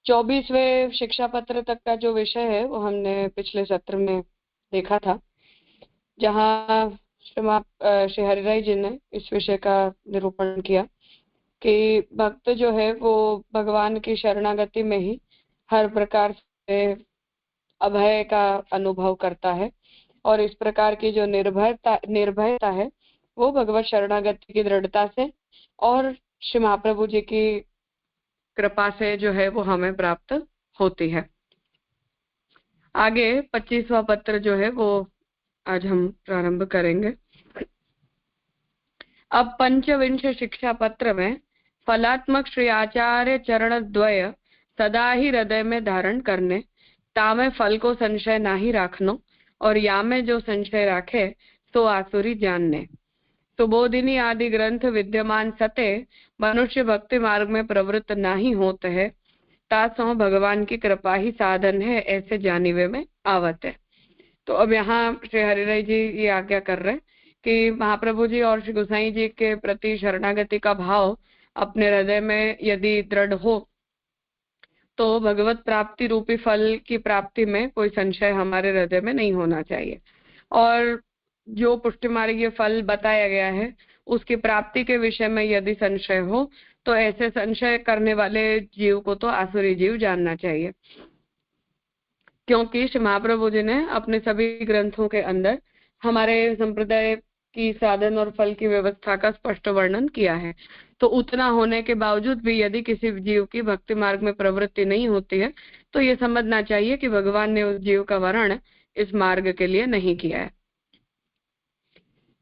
24वें शिक्षा पत्र तक का जो विषय है वो हमने पिछले सत्र में देखा था, जहाँ श्री हरिराय जी ने इस विषय का निरूपण किया कि भक्त जो है वो भगवान की शरणागति में ही हर प्रकार से अभय का अनुभव करता है, और इस प्रकार की जो निर्भयता है वो भगवत शरणागति की दृढ़ता से और श्री महाप्रभु जी की कृपा से जो है वो हमें प्राप्त होती है। आगे 25वां पत्र जो है वो आज हम प्रारंभ करेंगे। अब पंचविंश शिक्षा पत्र में फलात्मक श्री आचार्य चरण द्वय सदा ही हृदय में धारण करने, तामे फल को संशय नाही राखनो, और या में जो संशय राखे सो आसुरी जानने। सुबोधिनी आदि ग्रंथ विद्यमान सते मनुष्य भक्ति मार्ग में प्रवृत्त नहीं होते है, तासो भगवान की कृपा ही साधन है, ऐसे जानिवे में आवत है। तो अब यहाँ श्री हरिराय जी ये आज्ञा कर रहे हैं कि महाप्रभु जी और श्री गोसाई जी के प्रति शरणागति का भाव अपने हृदय में यदि दृढ़ हो तो भगवत प्राप्ति रूपी फल की प्राप्ति में कोई संशय हमारे हृदय में नहीं होना चाहिए। और जो पुष्टि मार्गीय फल बताया गया है उसकी प्राप्ति के विषय में यदि संशय हो तो ऐसे संशय करने वाले जीव को तो आसुरी जीव जानना चाहिए, क्योंकि श्री महाप्रभु जी ने अपने सभी ग्रंथों के अंदर हमारे संप्रदाय की साधन और फल की व्यवस्था का स्पष्ट वर्णन किया है। तो उतना होने के बावजूद भी यदि किसी जीव की भक्ति मार्ग में प्रवृत्ति नहीं होती है तो ये समझना चाहिए कि भगवान ने उस जीव का वर्ण इस मार्ग के लिए नहीं किया है।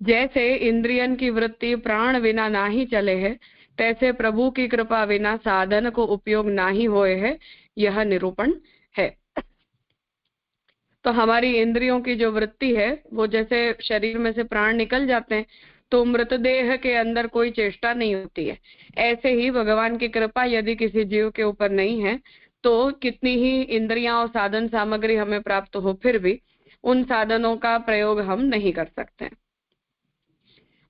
जैसे इंद्रियन की वृत्ति प्राण बिना ना ही चले है, तैसे प्रभु की कृपा बिना साधन को उपयोग ना ही होए है, यह निरूपण है। तो हमारी इंद्रियों की जो वृत्ति है वो जैसे शरीर में से प्राण निकल जाते हैं तो मृतदेह के अंदर कोई चेष्टा नहीं होती है, ऐसे ही भगवान की कृपा यदि किसी जीव के ऊपर नहीं है तो कितनी ही इंद्रियां और साधन सामग्री हमें प्राप्त हो फिर भी उन साधनों का प्रयोग हम नहीं कर सकते।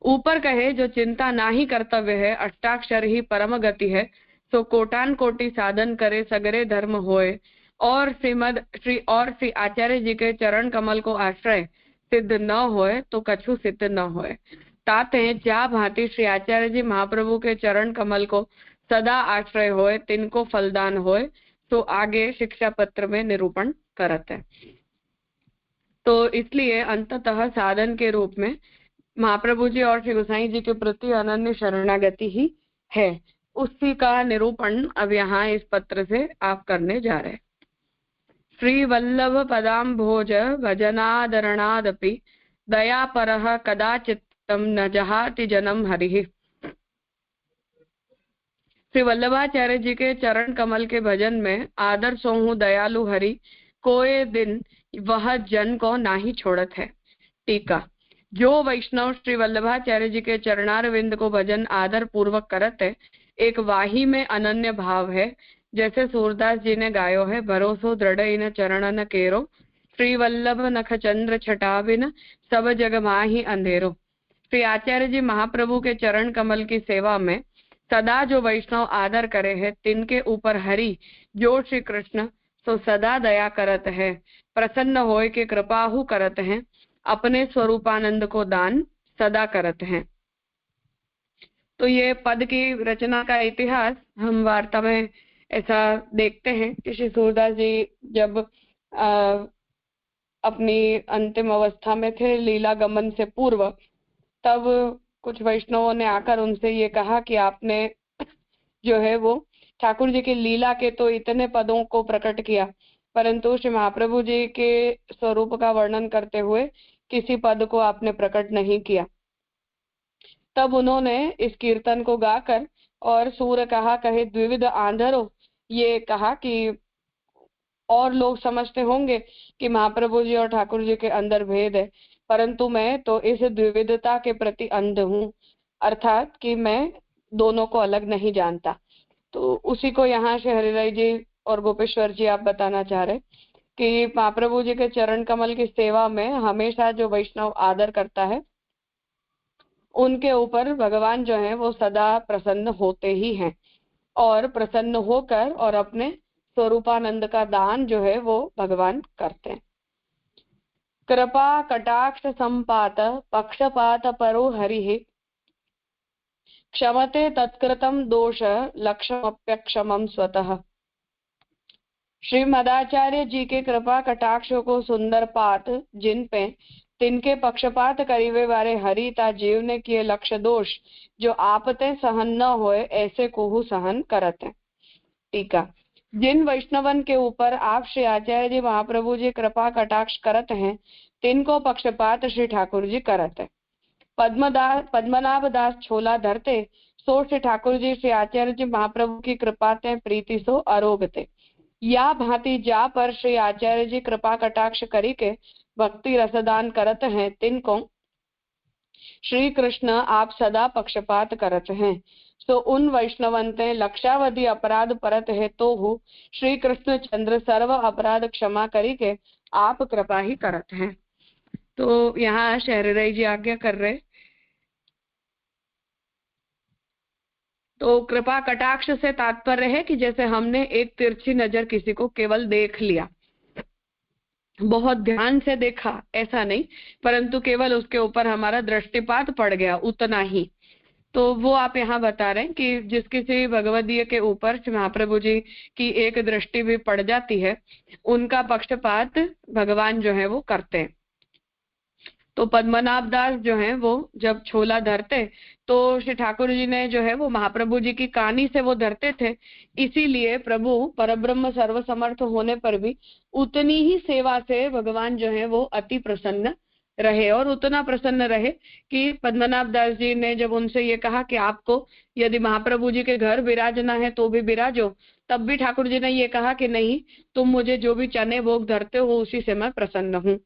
ऊपर कहे जो चिंता ना ही कर्तव्य है, अष्टाक्षर ही परम गति है, सो कोटान कोटि साधन करे सगरे धर्म होए, और श्री आचार्य जी के चरण कमल को आश्रय सिद्ध न होए तो कछु सिद्ध न होए। ताते जा भांति श्री आचार्य जी महाप्रभु के चरण कमल को सदा आश्रय होए, तिनको फलदान होए, तो आगे शिक्षा पत्र में निरूपण करते हैं। तो इसलिए अंततः साधन के रूप में महाप्रभु जी और श्री गोसाई जी के प्रति अनन्य शरणागति ही है, उसी का निरूपण अब यहाँ इस पत्र से आप करने जा रहे हैं। श्री वल्लभ पदाम्भोज भजनादरणादपि दया परः कदाचित्तम न जहाति जनम हरिः। श्री वल्लभाचार्य जी के चरण कमल के भजन में आदर सोहू दयालु हरि, कोई दिन वह जन को ना ही छोड़त है। टीका। जो वैष्णव श्री वल्लभाचार्य जी के चरणारविंद को भजन आदर पूर्वक करत है, एक वाही में अनन्य भाव है, जैसे सूरदास जी ने गायो है, भरोसो दृढ़ इन चरणन केरो, श्री वल्लभ नख चंद्र छटा बिन सब जग माही अंधेरो। श्री आचार्य जी महाप्रभु के चरण कमल की सेवा में सदा जो वैष्णव आदर करे है, तिनके ऊपर हरि जो श्री कृष्ण सो सदा दया करत है, प्रसन्न होय के कृपाहु करत हैं, अपने स्वरूपानंद को दान सदा करत हैं। तो ये पद की रचना का इतिहास हम वार्ता में ऐसा देखते हैं कि श्री सूरदास जी जब अपनी अंतिम अवस्था में थे, लीला गमन से पूर्व, तब कुछ वैष्णवों ने आकर उनसे ये कहा कि आपने जो है वो ठाकुर जी की लीला के तो इतने पदों को प्रकट किया, परंतु श्री महाप्रभु जी के स्वरूप का वर्णन करते हुए किसी पद को आपने प्रकट नहीं किया। तब उन्होंने इस कीर्तन को गाकर और सूर कहा कहे द्विविध आंधरो, ये कहा कि और लोग समझते होंगे कि महाप्रभु जी और ठाकुर जी के अंदर भेद है, परंतु मैं तो इस द्विविधता के प्रति अंध हूँ, अर्थात कि मैं दोनों को अलग नहीं जानता। तो उसी को यहाँ श्री हरिराय जी और गोपेश्वर जी आप बताना चाह रहे कि महाप्रभु जी के चरण कमल की सेवा में हमेशा जो वैष्णव आदर करता है उनके ऊपर भगवान जो है वो सदा प्रसन्न होते ही हैं, और प्रसन्न होकर और अपने स्वरूपानंद का दान जो है वो भगवान करते हैं। कृपा कटाक्ष संपात पक्षपात परो हरिः क्षमते तत्कृतं दोष लक्ष्यमप्यक्षमं स्वतः। श्री मदाचार्य जी के कृपा कटाक्षों को सुंदर पात जिन पे तिनके पक्षपात करीवे वारे हरिता जीव ने किए लक्ष्य दोष जो आपते सहन न होए ऐसे कोहु सहन करत है। टीका। जिन वैष्णवन के ऊपर आप श्री आचार्य जी महाप्रभु जी कृपा कटाक्ष करत हैं तिनको पक्षपात श्री ठाकुर जी करत है। पद्मनाभ दास छोला धरते सो श्री ठाकुर जी श्री आचार्य जी महाप्रभु की कृपा ते प्रीति सो अरोगते। या भांति जा पर श्री आचार्य जी कृपा कटाक्ष करी के भक्ति रसदान करत हैं तिनको श्री कृष्ण आप सदा पक्षपात करत हैं। सो उन वैष्णवंते लक्षावधि अपराध परत है तो हु श्री कृष्ण चंद्र सर्व अपराध क्षमा करी के आप कृपा ही करत हैं। तो यहाँ शहरराय जी आज्ञा कर रहे। तो कृपा कटाक्ष से तात्पर्य है कि जैसे हमने एक तिरछी नजर किसी को केवल देख लिया, बहुत ध्यान से देखा ऐसा नहीं, परंतु केवल उसके ऊपर हमारा दृष्टिपात पड़ गया उतना ही। तो वो आप यहाँ बता रहे हैं कि जिस किसी भगवदीय के ऊपर महाप्रभु जी की एक दृष्टि भी पड़ जाती है उनका पक्षपात भगवान जो है वो करते हैं। तो पद्मनाभ दास जो है वो जब छोला धरते तो श्री ठाकुर जी ने जो है वो महाप्रभु जी की कानी से वो धरते थे, इसीलिए प्रभु परब्रह्म सर्वसमर्थ होने पर भी उतनी ही सेवा से भगवान जो है वो अति प्रसन्न रहे। और उतना प्रसन्न रहे कि पद्मनाभ दास जी ने जब उनसे ये कहा कि आपको यदि महाप्रभु जी के घर विराजना है तो भी विराजो, तब भी ठाकुर जी ने ये कहा कि नहीं, तुम मुझे जो भी चने भोग धरते हो उसी से मैं प्रसन्न हूँ।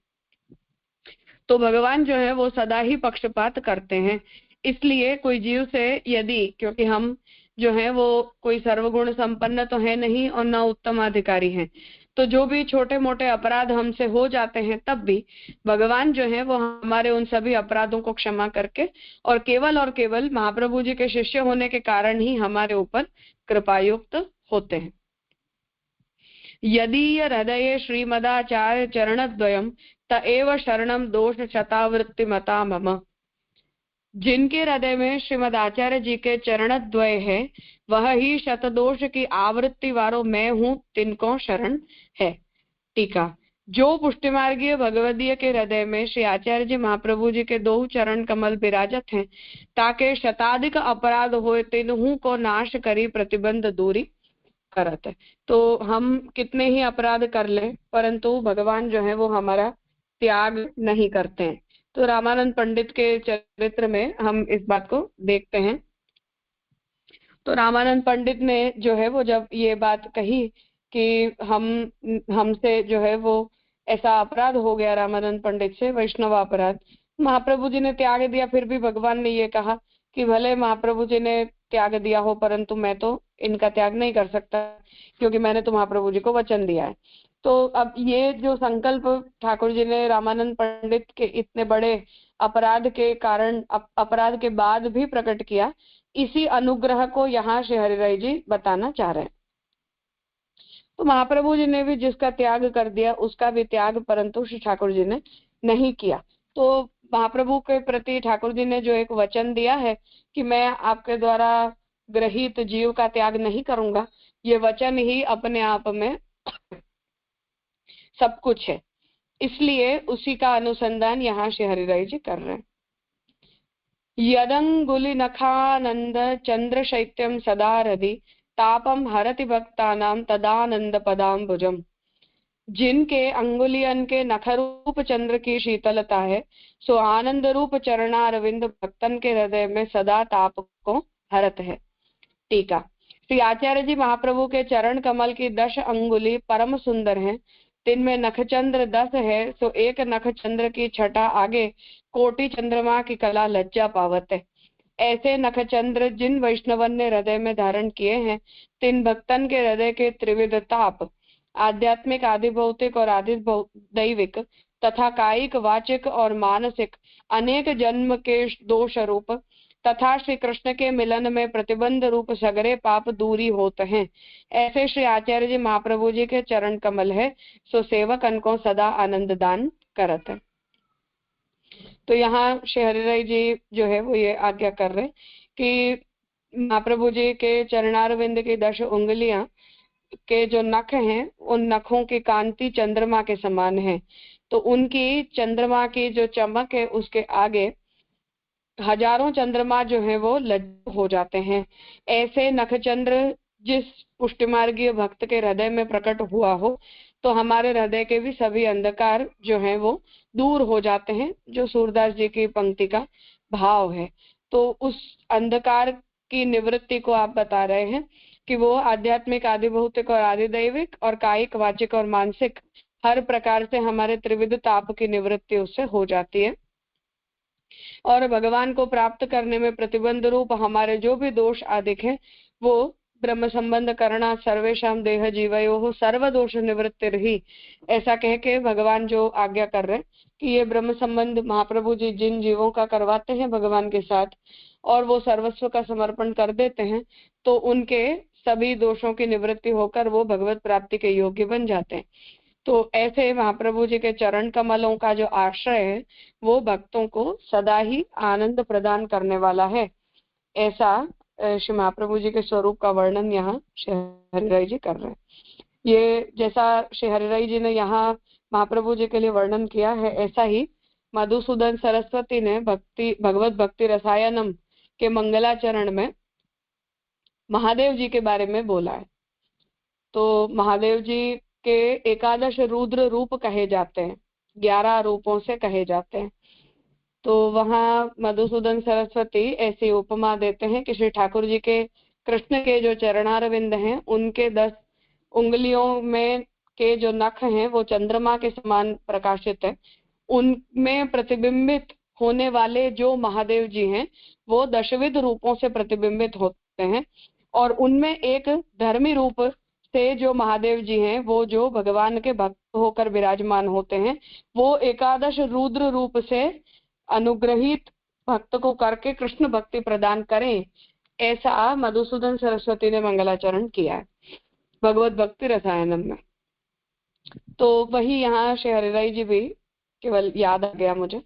तो भगवान जो है वो सदा ही पक्षपात करते हैं। इसलिए कोई जीव से यदि, क्योंकि हम जो है वो कोई सर्वगुण संपन्न तो है नहीं और न उत्तम अधिकारी हैं, तो जो भी छोटे मोटे अपराध हमसे हो जाते हैं तब भी भगवान जो है वो हमारे उन सभी अपराधों को क्षमा करके और केवल महाप्रभु जी के शिष्य होने के कारण ही हमारे ऊपर कृपायुक्त होते हैं। यदि हृदय श्रीमदाचार्य चरणद्वयम् त एव शरणम दोष शतावृत्ति मता मम। जिनके हृदय में श्रीमद आचार्य जी के चरणद्वय है वह ही शतदोष की आवृत्ति वारो मैं हूँ तिनको शरण है। टीका। जो पुष्टिमार्गीय भगवदीय के हृदय में श्री आचार्य जी महाप्रभु जी के दो चरण कमल विराजत हैं ताके शताधिक अपराध होए तिन्हू को नाश करी प्रतिबंध दूरी करत है। तो हम कितने ही अपराध कर ले परंतु भगवान जो है वो हमारा त्याग नहीं करते हैं। तो रामानंद पंडित के चरित्र में हम इस बात को देखते हैं। तो रामानंद पंडित ने जो है वो जब ये बात कही कि हमसे जो है वो ऐसा अपराध हो गया रामानंद पंडित से, वैष्णव अपराध, महाप्रभु जी ने त्याग दिया, फिर भी भगवान ने ये कहा कि भले महाप्रभु जी ने त्याग दिया हो परंतु मैं तो इनका त्याग नहीं कर सकता क्योंकि मैंने तो महाप्रभु जी को वचन दिया है। तो अब ये जो संकल्प ठाकुर जी ने रामानंद पंडित के इतने बड़े अपराध के कारण अपराध के बाद भी प्रकट किया, इसी अनुग्रह को यहाँ श्री हरिराय जी बताना चाह रहे हैं। तो महाप्रभु जी ने भी जिसका त्याग कर दिया उसका भी त्याग परंतु श्री ठाकुर जी ने नहीं किया। तो महाप्रभु के प्रति ठाकुर जी ने जो एक वचन दिया है कि मैं आपके द्वारा ग्रहित जीव का त्याग नहीं करूंगा, ये वचन ही अपने आप में सब कुछ है, इसलिए उसी का अनुसंधान यहाँ श्री हरिराय जी कर रहे हैं। यदंगुली नखानंद चंद्र शैत्यम सदा हृदि तापम हरति भक्तानाम तदानंद पदाम्बुजम। जिनके अंगुलियन के नखरूप चंद्र की शीतलता है सो आनंद रूप चरणारविंद भक्तन के हृदय में सदा ताप को हरत है। टीका। श्री आचार्य जी महाप्रभु के चरण कमल की 10 अंगुली परम सुंदर हैं, तिनमें नखचंद्र 10 है, सो एक नखचंद्र की छटा आगे कोटि चंद्रमा की कला लज्जा पावत है। ऐसे नखचंद्र जिन वैष्णवन ने हृदय में धारण किए हैं तिन भक्तन के हृदय के त्रिविध ताप, आध्यात्मिक, आदि भौतिक और आदि दैविक तथा कायिक, वाचिक और मानसिक अनेक जन्म के दोष रूप तथा श्री कृष्ण के मिलन में प्रतिबंध रूप सगरे पाप दूरी होते हैं। ऐसे श्री आचार्य जी महाप्रभु जी के चरण कमल है, सो सेवक अनको सदा आनंद दान करत है। तो यहाँ श्री हरिराय जी जो है वो ये आज्ञा कर रहे कि महाप्रभु जी के चरणारविंद की 10 उंगलियां के जो नख हैं, उन नखों की कांति चंद्रमा के समान है। तो उनकी चंद्रमा की जो चमक है उसके आगे हजारों चंद्रमा जो है वो लज्जित हो जाते हैं। ऐसे नखचंद्र जिस पुष्टिमार्गीय भक्त के हृदय में प्रकट हुआ हो, तो हमारे हृदय के भी सभी अंधकार जो है वो दूर हो जाते हैं, जो सूरदास जी की पंक्ति का भाव है। तो उस अंधकार की निवृत्ति को आप बता रहे हैं कि वो आध्यात्मिक, आदि भौतिक और आदि दैविक और कायिक, वाचिक और मानसिक हर प्रकार से हमारे त्रिविध ताप की निवृत्ति उससे हो जाती है। और भगवान को प्राप्त करने में प्रतिबंध रूप हमारे जो भी दोष आदिक है, वो ब्रह्म संबंध करना सर्वेशम देह जीवयो सर्व दोष निवृत्ति रही, ऐसा कह के भगवान जो आज्ञा कर रहे हैं कि ये ब्रह्म संबंध महाप्रभु जी जिन जीवों का करवाते हैं भगवान के साथ, और वो सर्वस्व का समर्पण कर देते हैं, तो उनके सभी दोषों की निवृत्ति होकर वो भगवत प्राप्ति के योग्य बन जाते हैं। तो ऐसे महाप्रभु जी के चरण कमलों का जो आश्रय है वो भक्तों को सदा ही आनंद प्रदान करने वाला है। ऐसा श्री महाप्रभु जी के स्वरूप का वर्णन यहाँ श्री हरिराय जी कर रहे हैं। ये जैसा श्री हरिराय जी ने यहाँ महाप्रभु जी के लिए वर्णन किया है, ऐसा ही मधुसूदन सरस्वती ने भगवत भक्ति रसायनम के मंगलाचरण में महादेव जी के बारे में बोला है। तो महादेव जी के 11 रुद्र रूप कहे जाते हैं, 11 रूपों से कहे जाते हैं। तो वहाँ मधुसूदन सरस्वती ऐसी उपमा देते हैं कि श्री ठाकुर जी के कृष्ण के जो चरणारविंद हैं, उनके 10 उंगलियों में के जो नख हैं वो चंद्रमा के समान प्रकाशित है। उनमें प्रतिबिंबित होने वाले जो महादेव जी हैं वो दशविध रूपों से प्रतिबिंबित होते हैं, और उनमें एक धर्मी रूप से जो महादेव जी हैं वो जो भगवान के भक्त होकर विराजमान होते हैं, वो 11 रुद्र रूप से अनुग्रहित भक्त को करके कृष्ण भक्ति प्रदान करें, ऐसा मधुसूदन सरस्वती ने मंगलाचरण किया है भगवत भक्ति रसायनम में। तो वही यहाँ श्री हरिराय जी भी केवल याद आ गया मुझे,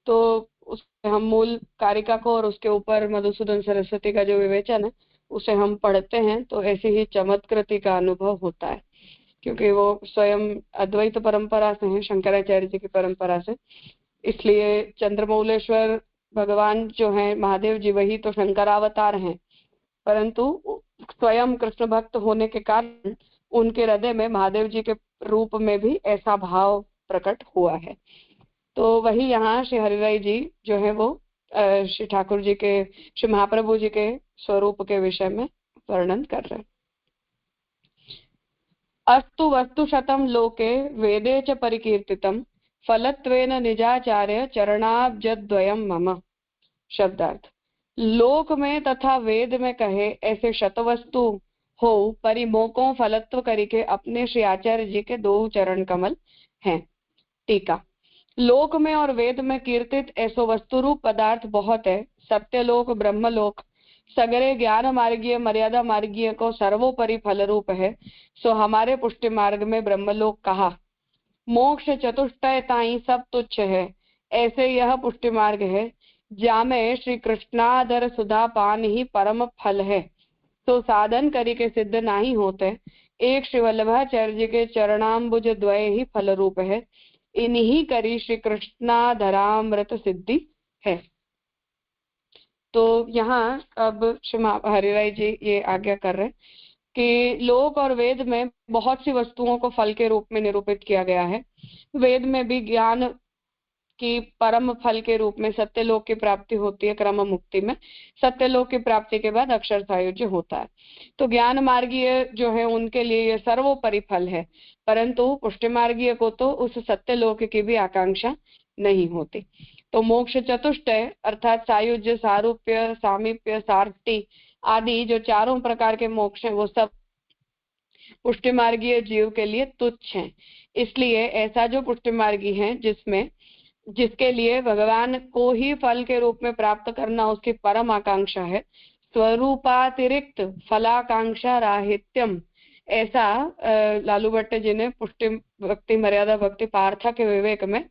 तो उससे हम मूल कारिका को और उसके ऊपर मधुसूदन सरस्वती का जो विवेचन है उसे हम पढ़ते हैं, तो ऐसी ही चमत्कृति का अनुभव होता है, क्योंकि वो स्वयं अद्वैत परंपरा से हैं, शंकराचार्य जी की परंपरा से। इसलिए चंद्रमौलेश्वर भगवान जो हैं महादेव जी, वही तो शंकरावतार हैं, परंतु स्वयं कृष्ण भक्त होने के कारण उनके हृदय में महादेव जी के रूप में भी ऐसा भाव प्रकट हुआ है। तो वही यहाँ श्री हरिराय जी जो है वो श्री ठाकुर जी के, श्री महाप्रभु जी के स्वरूप के विषय में वर्णन कर रहे हैं। अस्तु वस्तु शतम लोके वेदे च परिकीर्तितम फलत्वेन निजाचार्य चरणाब्जद्वयम मम। शब्दार्थ: लोक में तथा वेद में कहे ऐसे शतवस्तु हो परिमोकों फलत्व करके अपने श्री आचार्य जी के 2 चरण कमल हैं। टीका: लोक में और वेद में कीर्तित ऐसो वस्तुरूप पदार्थ बहुत है। सत्यलोक, ब्रह्मलोक सगरे ज्ञान मार्गीय मर्यादा मार्गीय को सर्वोपरि फल रूप है, सो हमारे पुष्टि मार्ग में ब्रह्मलोक कहा। मोक्ष चतुष्टय ताई सब तुच्छ है, ऐसे यह पुष्टि मार्ग है, जामे श्री कृष्णाधर सुधा पान ही परम फल है। तो साधन करी के सिद्ध नहीं होते, एक श्री वल्लभाचार्य जी के चरणाम्बुज द्वय ही फल रूप है, इन्हीं करी श्री कृष्णाधरामृत सिद्धि है। तो यहाँ अब श्री हरिराय जी ये आज्ञा कर रहे हैं कि लोक और वेद में बहुत सी वस्तुओं को फल के रूप में निरूपित किया गया है। वेद में भी ज्ञान की परम फल के रूप में सत्यलोक की प्राप्ति होती है। क्रम मुक्ति में सत्यलोक की प्राप्ति के बाद अक्षर सायुज्य होता है। तो ज्ञान मार्गीय जो है उनके लिए यह सर्वोपरि फल है, परंतु पुष्टि मार्गीय को तो उस सत्यलोक की भी आकांक्षा नहीं होती। तो मोक्ष चतुष्टय अर्थात सायुज्य, सारूप्य, सामीप्य, सार्थी आदि जो चारों प्रकार के मोक्ष हैं वो सब पुष्टि मार्गीय जीव के लिए तुच्छ हैं। इसलिए ऐसा जो पुष्टि मार्गी है जिसमें जिसके लिए भगवान को ही फल के रूप में प्राप्त करना उसकी परम आकांक्षा है। स्वरूपातिरिक्त फलाकांक्षा राहित्यम, ऐसा लालू भट्ट जी ने पुष्टि भक्ति मर्यादा भक्ति पार्था के विवेक में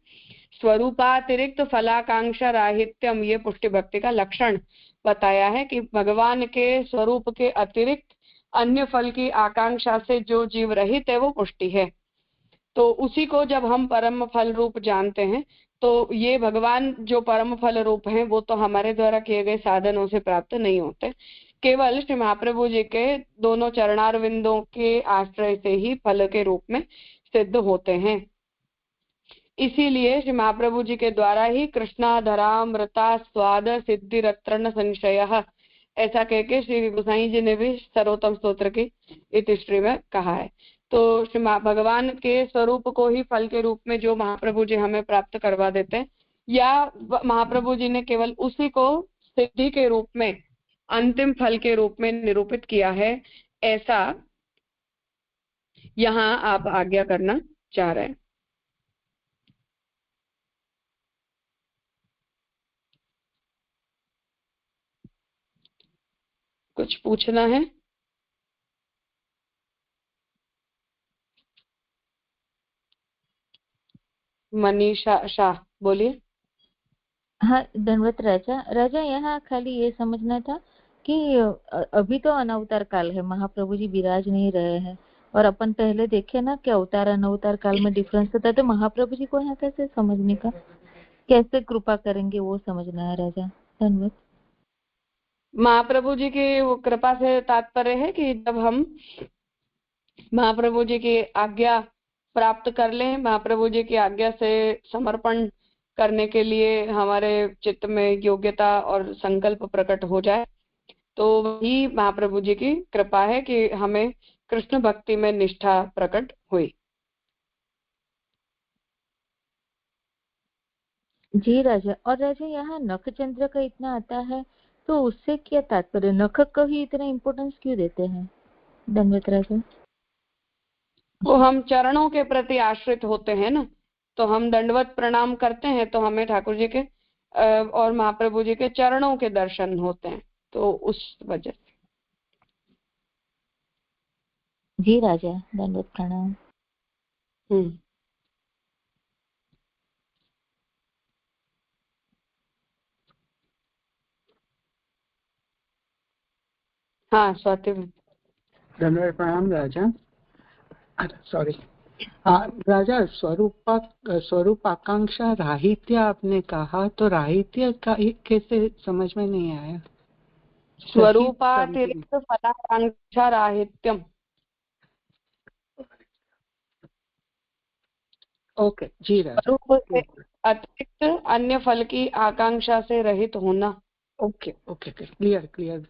स्वरूपातिरिक्त फलाकांक्षा राहित्यम, ये पुष्टि भक्ति का लक्षण बताया है कि भगवान के स्वरूप के अतिरिक्त अन्य फल की आकांक्षा से जो जीव रहित है वो पुष्टि है। तो उसी को जब हम परम फल रूप जानते हैं, तो ये भगवान जो परम फल रूप हैं वो तो हमारे द्वारा किए गए साधनों से प्राप्त नहीं होते, केवल श्री महाप्रभु जी के दोनों चरणारविंदों के आश्रय से ही फल के रूप में सिद्ध होते हैं। इसीलिए श्री महाप्रभु जी के द्वारा ही कृष्णाधरामृता स्वाद सिद्धि रत्न संशय, ऐसा कहके श्री गोसाई जी ने भी सर्वोत्तम स्तोत्र की इतिश्री में कहा है। तो श्री भगवान के स्वरूप को ही फल के रूप में जो महाप्रभु जी हमें प्राप्त करवा देते हैं, या महाप्रभु जी ने केवल उसी को सिद्धि के रूप में अंतिम फल के रूप में निरूपित किया है, ऐसा यहाँ आप आज्ञा करना चाह रहे हैं। कुछ पूछना है? मनीषा शाह, बोलिए। हाँ, धन्यवाद राजा। राजा, यहाँ खाली ये समझना था कि अभी तो अनवतार काल है, महाप्रभु जी विराज नहीं रहे हैं, और अपन पहले देखे ना कि अवतार अनवतार काल में डिफरेंस होता है, तो महाप्रभु जी को यहाँ कैसे समझने का, कैसे कृपा करेंगे वो समझना है राजा। धन्यवाद। महाप्रभु जी की वो कृपा से तात्पर्य है कि जब हम महाप्रभु जी की आज्ञा प्राप्त कर लें, महाप्रभु जी की आज्ञा से समर्पण करने के लिए हमारे चित्त में योग्यता और संकल्प प्रकट हो जाए, तो वही महाप्रभु जी की कृपा है कि हमें कृष्ण भक्ति में निष्ठा प्रकट हुई। जी राजा। और राजा, यहाँ नख चंद्र का इतना आता है, तो उससे क्या तात्पर्य, नख को ही इतना इम्पोर्टेंस क्यों देते हैं? धन्यवाद राजा। वो हम चरणों के प्रति आश्रित होते हैं ना, तो हम दंडवत प्रणाम करते हैं तो हमें ठाकुर जी के और महाप्रभु जी के चरणों के दर्शन होते हैं, तो उस वजह से। जी राजा, धन्यवाद प्रणाम। हाँ, स्वाति। धन्यवाद प्रणाम राजा। सॉरी, हाँ राजा, स्वरूप आकांक्षा राहित्य आपने कहा, तो राहित्य का कैसे समझ में नहीं आया? स्वरूपातिरिक्त फलाकांक्षा राहित्यम। ओके जी राजा। स्वरूप से अतिरिक्त अन्य फल की आकांक्षा से रहित होना। Okay okay, clear clear.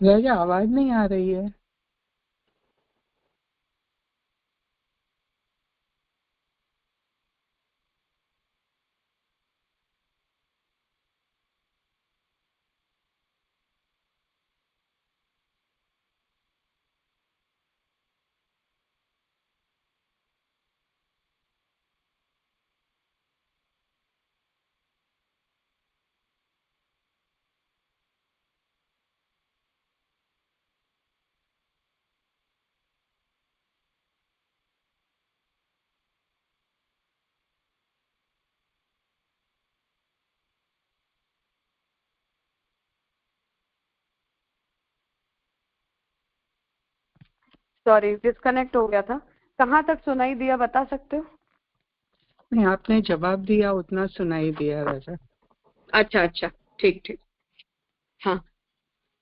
राजा, आवाज नहीं आ रही है। सॉरी डिस्कनेक्ट हो गया था। कहाँ तक सुनाई दिया बता सकते हो? नहीं, आपने जवाब दिया उतना सुनाई दिया राजा। अच्छा अच्छा, ठीक ठीक। हाँ,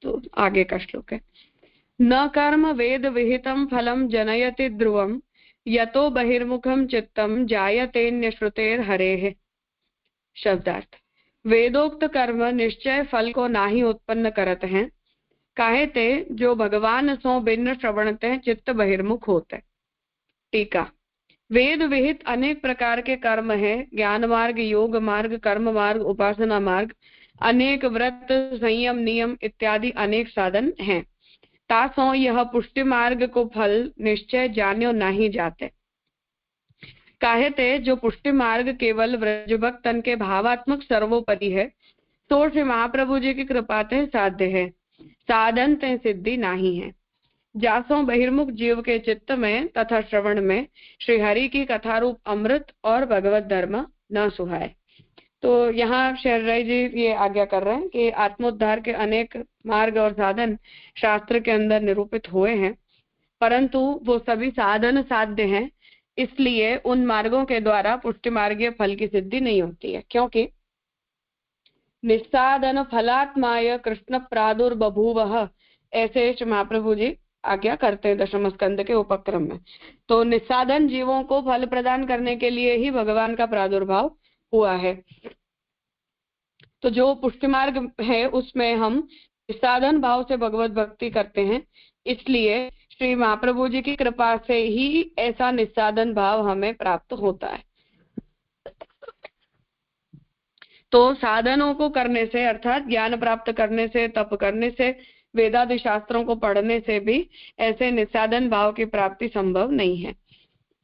तो आगे का श्लोक है, न कर्म वेद विहितम फलम जनयति ध्रुवम यतो बहिर्मुखम चित्तम जायतेन्यश्रुतेर हरेः। शब्दार्थ, वेदोक्त कर्म निश्चय फल को नाही उत्पन्न करत हैं, काहे ते जो भगवान सो भिन्न श्रवणते चित्त बहिर्मुख होते। टीका, वेद विहित अनेक प्रकार के कर्म है, ज्ञान मार्ग, योग मार्ग, कर्म मार्ग, उपासना मार्ग, अनेक व्रत, संयम, नियम इत्यादि अनेक साधन हैं। तासों यह पुष्टि मार्ग को फल निश्चय जान्यो नहीं जाते। काहे ते जो पुष्टि मार्ग केवल व्रजभक्तन के भावात्मक सर्वोपरि है, तो श्री महाप्रभु जी की कृपा ते साध्य है, साधन ते सिद्धि नहीं है। जासों बहिर्मुख जीव के चित्त में तथा श्रवण में श्री हरि की कथा रूप अमृत और भगवत धर्म न सुहाए। तो यहाँ शहराई जी ये आज्ञा कर रहे हैं कि आत्मोद्धार के अनेक मार्ग और साधन शास्त्र के अंदर निरूपित हुए हैं, परंतु वो सभी साधन साध्य हैं, इसलिए उन मार्गों के द्वारा पुष्टि मार्गीय फल की सिद्धि नहीं होती है, क्योंकि निस्साधन फलात्माय कृष्ण प्रादुर्बभूवः, ऐसे श्री महाप्रभु जी आज्ञा करते हैं दशम स्कंद के उपक्रम में। तो निस्साधन जीवों को फल प्रदान करने के लिए ही भगवान का प्रादुर्भाव हुआ है। तो जो पुष्टि मार्ग है उसमें हम निस्साधन भाव से भगवत भक्ति करते हैं, इसलिए श्री महाप्रभु जी की कृपा से ही ऐसा निस्साधन भाव हमें प्राप्त होता है। तो साधनों को करने से अर्थात ज्ञान प्राप्त करने से, तप करने से, वेदादि शास्त्रों को पढ़ने से भी ऐसे निस्साधन भाव की प्राप्ति संभव नहीं है।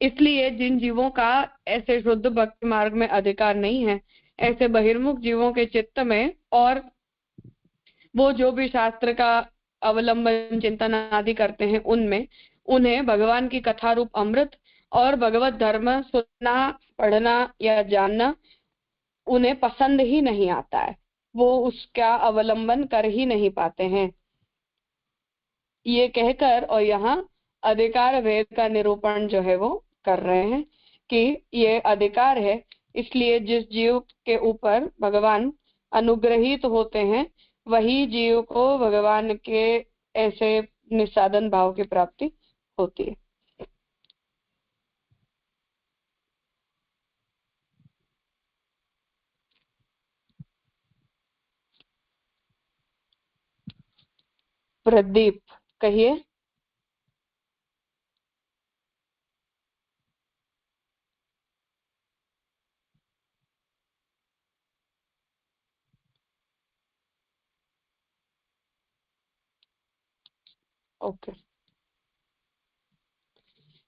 इसलिए जिन जीवों का ऐसे शुद्ध भक्ति मार्ग में अधिकार नहीं है, ऐसे बहिर्मुख जीवों के चित्त में और वो जो भी शास्त्र का अवलंबन चिंतन आदि करते हैं उनमें उन्हें भगवान की कथा रूप अमृत और भगवत धर्म सुनना, पढ़ना या जानना उन्हें पसंद ही नहीं आता है, वो उसका अवलंबन कर ही नहीं पाते हैं। ये कहकर और यहाँ अधिकार भेद का निरूपण जो है वो कर रहे हैं कि ये अधिकार है, इसलिए जिस जीव के ऊपर भगवान अनुग्रहित होते हैं वही जीव को भगवान के ऐसे निस्साधन भाव की प्राप्ति होती है। प्रदीप कहिए। ओके,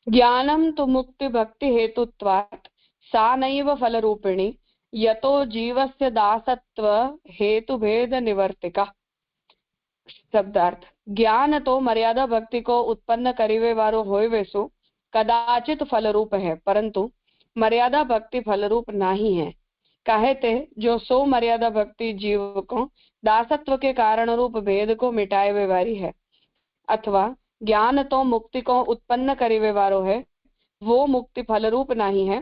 ज्ञानम तो मुक्ति भक्ति हेतुत्वात् सा नैव फलरूपिणी यतो जीवस्य दासत्व हेतु भेद निवर्तिका। शब्दार्थ, ज्ञान तो मर्यादा भक्ति को उत्पन्न करीवे वारो होय सो कदाचित फलरूप है, परंतु मर्यादा भक्ति फलरूप नहीं है। काहे ते जो सो मर्यादा भक्ति जीव को दासत्व के कारण रूप भेद को मिटाए वे वारी है, अथवा ज्ञान तो मुक्ति को उत्पन्न करीवे वारो है, वो मुक्ति फलरूप नहीं है।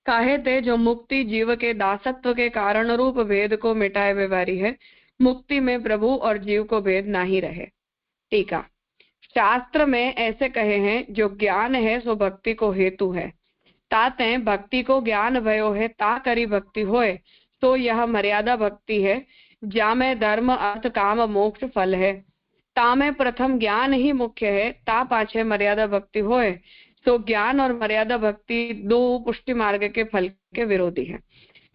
काहे ते जो मुक्ति जीव के दासत्व के कारण रूप भेद को मिटाए वे वारी है, मुक्ति में प्रभु और जीव को भेद नहीं रहे। टीका, शास्त्र में ऐसे कहे हैं, जो ज्ञान है सो भक्ति को हेतु है, ताते भक्ति को ज्ञान भयो है ता करी भक्ति होए, तो यह मर्यादा भक्ति है, जा में धर्म अर्थ काम मोक्ष फल है। ता में प्रथम ज्ञान ही मुख्य है, ता पाछे मर्यादा भक्ति होए, तो ज्ञान और मर्यादा भक्ति दो पुष्टि मार्ग के फल के विरोधी है।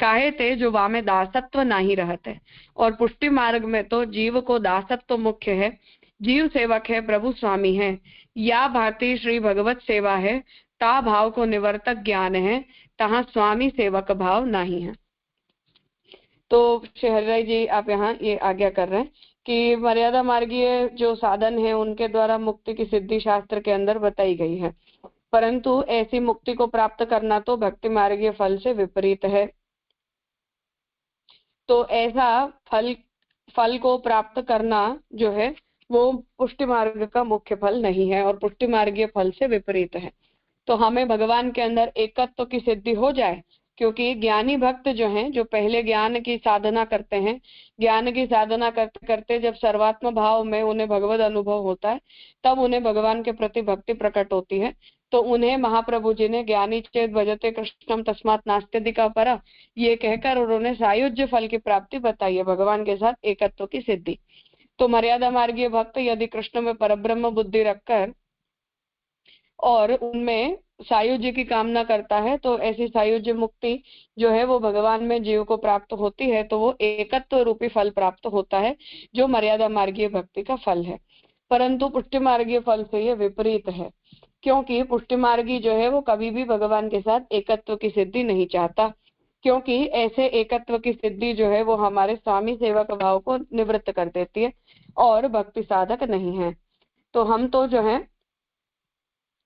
काहे ते जो वामे दासत्व नहीं रहते, और पुष्टि मार्ग में तो जीव को दासत्व मुख्य है, जीव सेवक है, प्रभु स्वामी है, या भांति श्री भगवत सेवा है, ता भाव को निवर्तक ज्ञान है, तहाँ स्वामी सेवक भाव नहीं है। तो शहराई जी आप यहाँ ये आज्ञा कर रहे हैं कि मर्यादा मार्गीय जो साधन है उनके द्वारा मुक्ति की सिद्धि शास्त्र के अंदर बताई गई है, परंतु ऐसी मुक्ति को प्राप्त करना तो भक्ति मार्गीय फल से विपरीत है। तो ऐसा फल को प्राप्त करना जो है वो पुष्टि मार्ग का मुख्य फल नहीं है और पुष्टि मार्गीय फल से विपरीत है। तो हमें भगवान के अंदर एकत्व की सिद्धि हो जाए, क्योंकि ज्ञानी भक्त जो हैं, जो पहले ज्ञान की साधना करते हैं, ज्ञान की साधना करते करते जब सर्वात्म भाव में उन्हें भगवद अनुभव होता है, तब उन्हें भगवान के प्रति भक्ति प्रकट होती है। तो उन्हें महाप्रभु जी ने ज्ञानी चेत भजते कृष्णम तस्मात् नास्त्यधिका परा, ये कहकर उन्होंने सायुज्य फल की प्राप्ति बताई है, भगवान के साथ एकत्व की सिद्धि। तो मर्यादा मार्गीय भक्त यदि कृष्ण में परब्रह्म बुद्धि रखकर और उनमें सायुज्य की कामना करता है, तो ऐसी सायुज्य मुक्ति जो है वो भगवान में जीव को प्राप्त होती है, तो वो एकत्व रूपी फल प्राप्त होता है, जो मर्यादा मार्गीय भक्ति का फल है। परंतु पुष्टि मार्गीय फल से ये विपरीत है, क्योंकि पुष्टि मार्गी जो है वो कभी भी भगवान के साथ एकत्व की सिद्धि नहीं चाहता, क्योंकि ऐसे एकत्व की सिद्धि जो है वो हमारे स्वामी सेवक भाव को निवृत्त कर देती है और भक्ति साधक नहीं है। तो हम तो जो है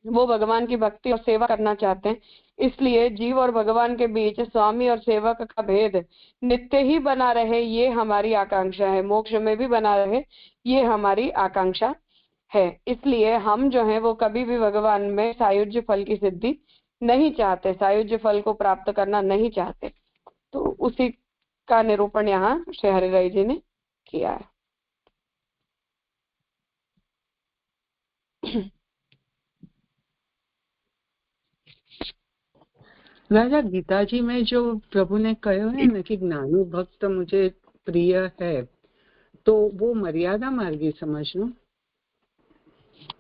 वो भगवान की भक्ति और सेवा करना चाहते हैं, इसलिए जीव और भगवान के बीच स्वामी और सेवक का भेद नित्य ही बना रहे, ये हमारी आकांक्षा है, मोक्ष में भी बना रहे, ये हमारी आकांक्षा है। इसलिए हम जो है वो कभी भी भगवान में सायुज्य फल की सिद्धि नहीं चाहते, सायुज्य फल को प्राप्त करना नहीं चाहते। तो उसी का निरूपण यहाँ श्री हरिराय जी ने किया है। राजा गीता जी में जो प्रभु ने कहो है ना कि ज्ञानी भक्त मुझे प्रिय है, तो वो मर्यादा मार्गी समझ लो।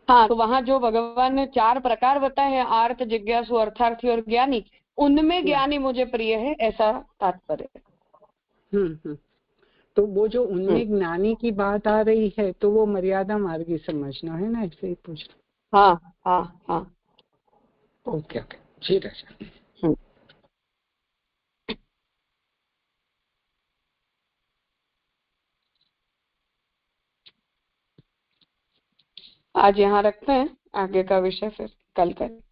हाँ, तो वहाँ जो भगवान ने 4 प्रकार बताए हैं, आर्त, जिज्ञासु, अर्थार्थी और ज्ञानी, उनमें ज्ञानी मुझे प्रिय है, ऐसा तात्पर्य है। तो वो जो उनमें ज्ञानी की बात आ रही है, तो वो मर्यादा मार्गी समझना है ना, ऐसे ही पूछ रहा। हाँ हाँ हाँ, ओके ओके, जी राजा। आज यहाँ रखते हैं, आगे का विषय फिर कल करें।